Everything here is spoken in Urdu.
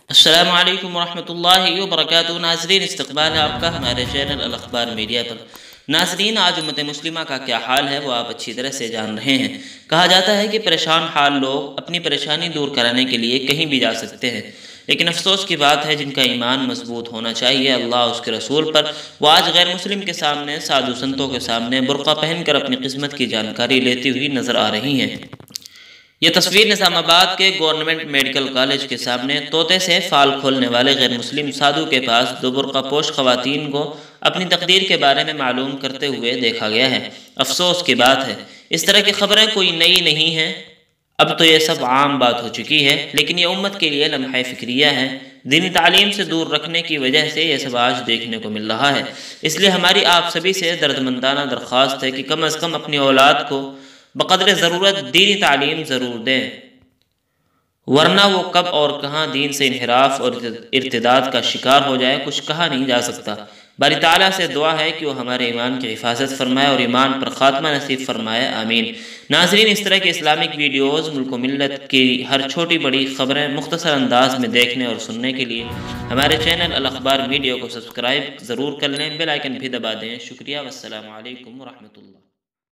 السلام علیکم ورحمۃ اللہ وبرکاتہ۔ ناظرین، استقبال ہے آپ کا ہمارے چینل الاخبار میڈیا پر۔ ناظرین، آج امت مسلمہ کا کیا حال ہے وہ آپ اچھی طرح سے جان رہے ہیں۔ کہا جاتا ہے کہ پریشان حال لوگ اپنی پریشانی دور کرانے کے لیے کہیں بھی جا سکتے ہیں، لیکن افسوس کی بات ہے جن کا ایمان مضبوط ہونا چاہیے اللہ اس کے رسول پر، وہ آج غیر مسلم کے سامنے، سادھو سنتوں کے سامنے برقع پہن کر اپنی قسمت کی جانکاری لیتی ہوئی نظر آ رہی ہیں۔ یہ تصویر نظام آباد کے گورنمنٹ میڈیکل کالج کے سامنے طوطے سے فال کھولنے والے غیر مسلم سادھو کے پاس دو برقع پوش خواتین کو اپنی تقدیر کے بارے میں معلوم کرتے ہوئے دیکھا گیا ہے۔ افسوس کی بات ہے، اس طرح کی خبریں کوئی نئی نہیں ہیں، اب تو یہ سب عام بات ہو چکی ہے، لیکن یہ امت کے لیے لمحہ فکریہ ہے۔ دینی تعلیم سے دور رکھنے کی وجہ سے یہ سب آج دیکھنے کو مل رہا ہے۔ اس لیے ہماری آپ سبھی سے دردمندانہ درخواست ہے کہ کم از کم اپنی اولاد کو بقدر ضرورت دینی تعلیم ضرور دیں، ورنہ وہ کب اور کہاں دین سے انحراف اور ارتداد کا شکار ہو جائے کچھ کہا نہیں جا سکتا۔ باری تعالیٰ سے دعا ہے کہ وہ ہمارے ایمان کی حفاظت فرمائے اور ایمان پر خاتمہ نصیب فرمائے، آمین۔ ناظرین، اس طرح کے اسلامک ویڈیوز، ملک و ملت کی ہر چھوٹی بڑی خبریں مختصر انداز میں دیکھنے اور سننے کے لیے ہمارے چینل الاخبار میڈیا کو سبسکرائب ضرور کر لیں، بیل آئیکن بھی دبا دیں۔ شکریہ، والسلام علیکم ورحمۃ اللہ۔